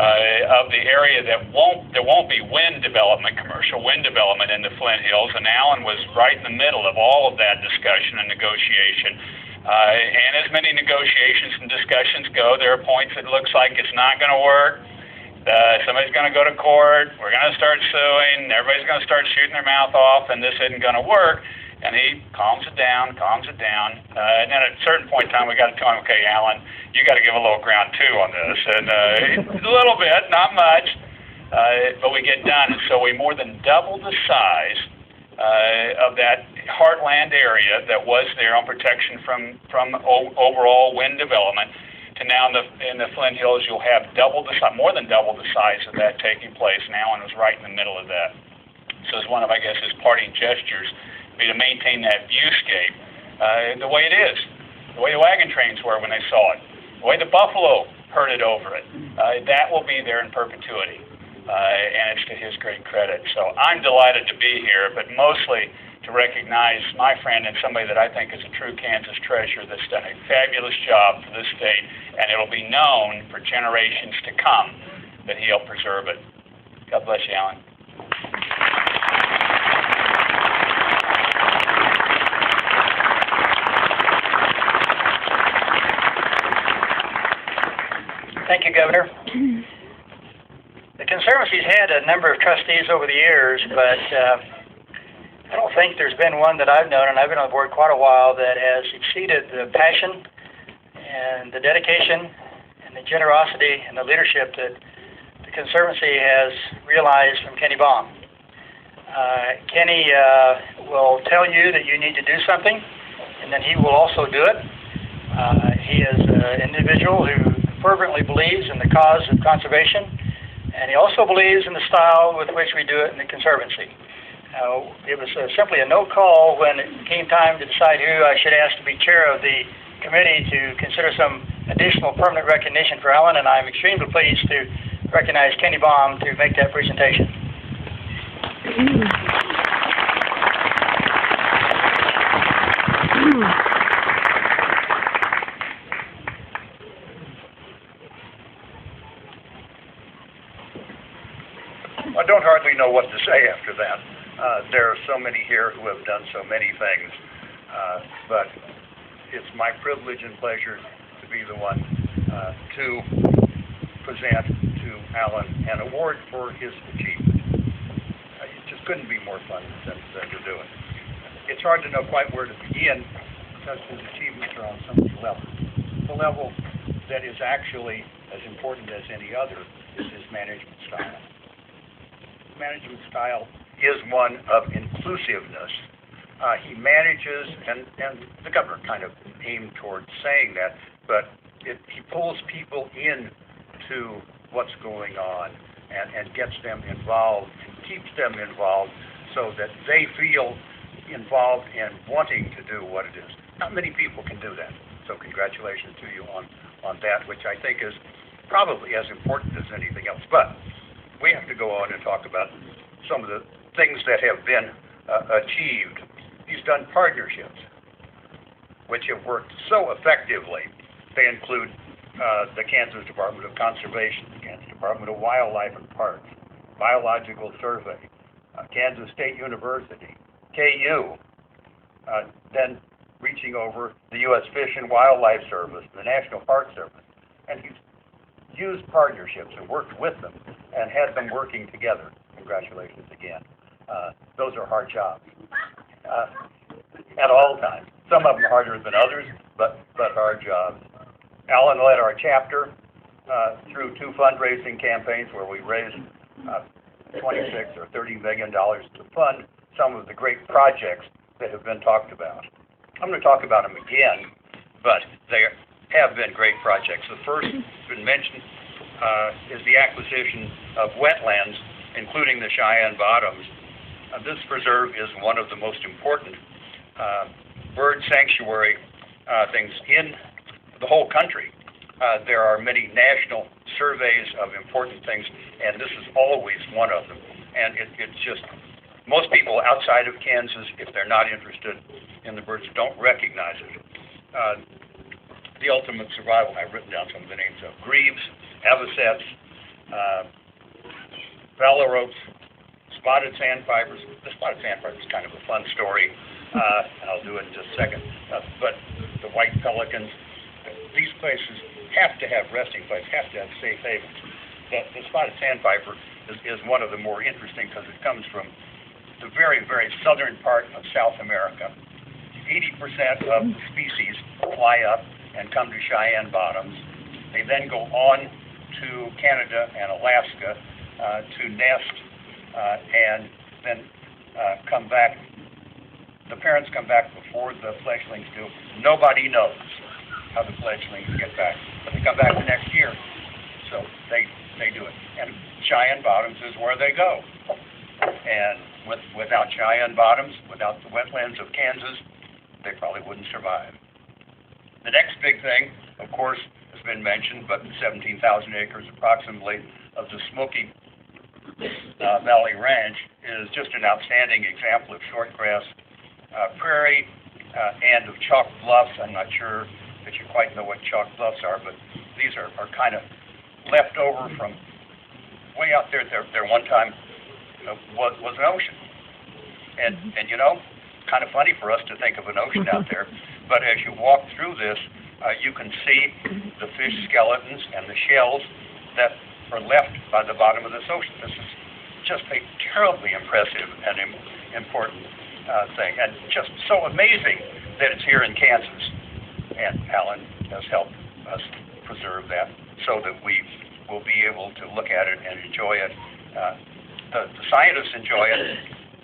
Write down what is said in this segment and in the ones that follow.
of the area there won't be wind development, commercial wind development in the Flint Hills, and Alan was right in the middle of all of that discussion and negotiation. And as many negotiations and discussions go, there are points that looks like it's not going to work. Somebody's going to go to court. We're going to start suing. Everybody's going to start shooting their mouth off, and this isn't going to work. And he calms it down. And then at a certain point in time, we got to tell him, okay, Alan, you got to give a little ground too on this. And a little bit, not much, but we get done. And so we more than doubled the size of that heartland area that was there on protection from overall wind development. To now in the Flint Hills, you'll have more than double the size of that taking place. And Alan was right in the middle of that. So it's one of, I guess, his parting gestures, be to maintain that viewscape the way it is, the way the wagon trains were when they saw it, the way the buffalo herded over it. That will be there in perpetuity, and it's to his great credit. So I'm delighted to be here, but mostly to recognize my friend and somebody that I think is a true Kansas treasure that's done a fabulous job for this state, and it'll be known for generations to come that he helped preserve it. God bless you, Alan. Thank you, Governor. The Conservancy's had a number of trustees over the years, but I don't think there's been one that I've known, and I've been on the board quite a while, that has exceeded the passion and the dedication and the generosity and the leadership that the Conservancy has realized from Kenny Baum. Kenny will tell you that you need to do something, and then he will also do it. He is an individual who fervently believes in the cause of conservation, and he also believes in the style with which we do it in the Conservancy. It was simply a no call when it came time to decide who I should ask to be chair of the committee to consider some additional permanent recognition for Alan, and I'm extremely pleased to recognize Kenny Baum to make that presentation. I don't hardly know what to say after that. There are so many here who have done so many things, but it's my privilege and pleasure to be the one to present to Alan an award for his achievement. It just couldn't be more fun than to do it. It's hard to know quite where to begin because his achievements are on so many levels. The level that is actually as important as any other is his management style. Management style is one of inclusiveness. He manages, and the governor kind of aimed towards saying that, but he pulls people in to what's going on and gets them involved and keeps them involved so that they feel involved in wanting to do what it is. Not many people can do that. So congratulations to you on that, which I think is probably as important as anything else. But we have to go on and talk about some of the things that have been achieved. He's done partnerships, which have worked so effectively. They include the Kansas Department of Conservation, the Kansas Department of Wildlife and Parks, Biological Survey, Kansas State University, KU, then reaching over the U.S. Fish and Wildlife Service, the National Park Service. And he's used partnerships and worked with them and had them working together. Congratulations again. Those are hard jobs at all times. Some of them harder than others, but hard jobs. Alan led our chapter through 2 fundraising campaigns where we raised $26 or $30 million to fund some of the great projects that have been talked about. I'm going to talk about them again, but they have been great projects. The first that's been mentioned is the acquisition of wetlands, including the Cheyenne Bottoms. This preserve is one of the most important bird sanctuary things in the whole country. There are many national surveys of important things, and this is always one of them. And it's just, most people outside of Kansas, if they're not interested in the birds, don't recognize it. The ultimate survival, I've written down some of the names of grebes, avocets, phalaropes, spotted sandpipers. The spotted sandpiper is kind of a fun story, and I'll do it in just a second. But the white pelicans, these places have to have resting places, have to have safe havens. The spotted sandpiper is one of the more interesting because it comes from the very, very southern part of South America. 80% of the species fly up and come to Cheyenne bottoms. They then go on to Canada and Alaska to nest and then come back. The parents come back before the fledglings do. Nobody knows how the fledglings get back, but they come back the next year. So they do it. And Cheyenne bottoms is where they go. And without Cheyenne bottoms, without the wetlands of Kansas, they probably wouldn't survive. The next big thing, of course, has been mentioned, but 17,000 acres approximately of the Smoky Valley Ranch is just an outstanding example of shortgrass prairie and of chalk bluffs. I'm not sure that you quite know what chalk bluffs are, but these are kind of left over from way out there. There one time was an ocean. And you know, kind of funny for us to think of an ocean out there, but as you walk through this, you can see the fish skeletons and the shells that are left by the bottom of this ocean. This is just a terribly impressive and important thing, and just so amazing that it's here in Kansas. And Alan has helped us preserve that so that we will be able to look at it and enjoy it. The scientists enjoy it,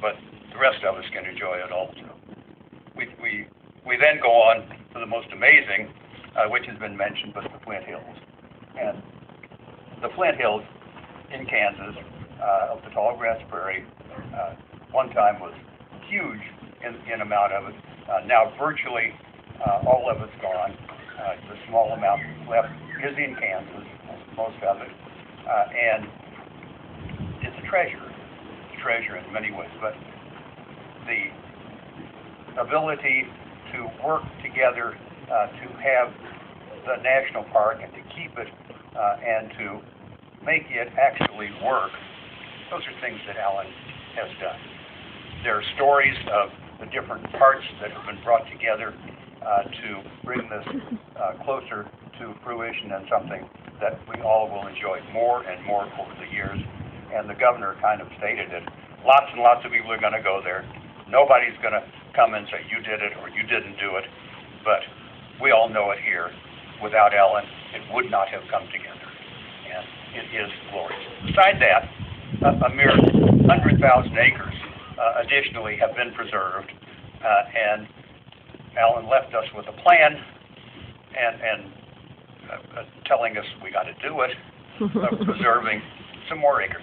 but the rest of us can enjoy it also. We then go on to the most amazing, which has been mentioned, but the Flint Hills. And the Flint Hills in Kansas, of the tall grass prairie, one time was huge in amount of it. Now virtually all of it's gone. The small amount left is in Kansas, most of it, and it's a treasure. It's a treasure in many ways, but the ability to work together to have the national park and to keep it and to make it actually work, those are things that Alan has done. There are stories of the different parts that have been brought together to bring this closer to fruition and something that we all will enjoy more and more over the years. And the governor kind of stated it. Lots and lots of people are going to go there. Nobody's going to come and say you did it or you didn't do it. But we all know it here. Without Alan, it would not have come together. And it is glorious. Beside that, a mere 100,000 acres additionally have been preserved. And Alan left us with a plan and telling us we got to do it, preserving some more acres.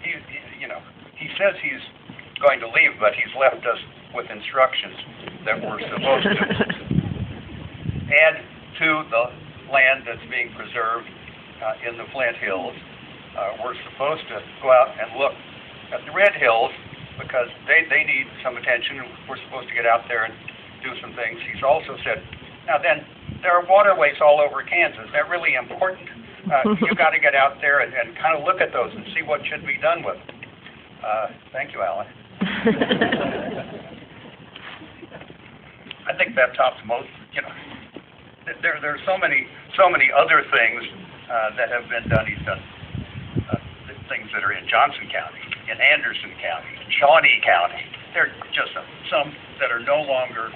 He says he's going to leave, but he's left us with instructions that we're supposed to add to the land that's being preserved in the Flint Hills. We're supposed to go out and look at the Red Hills because they need some attention. We're supposed to get out there and do some things. He's also said, now then, there are waterways all over Kansas. They're really important. You got to get out there and kind of look at those and see what should be done with them. Thank you, Alan. I think that tops most. There's so many other things that have been done. He's done things that are in Johnson County, in Anderson County, in Shawnee County. There are just some that are no longer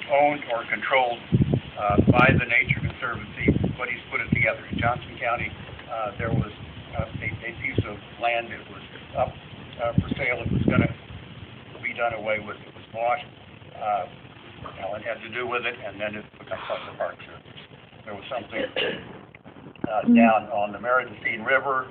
owned or controlled by the Nature Conservancy, but he's put it together. In Johnson County, there was a piece of land that was up for sale. It was going to be done away with. It was bought. Alan had to do with it, and then it becomes part of the Park Service. There was something down on the Meridocene River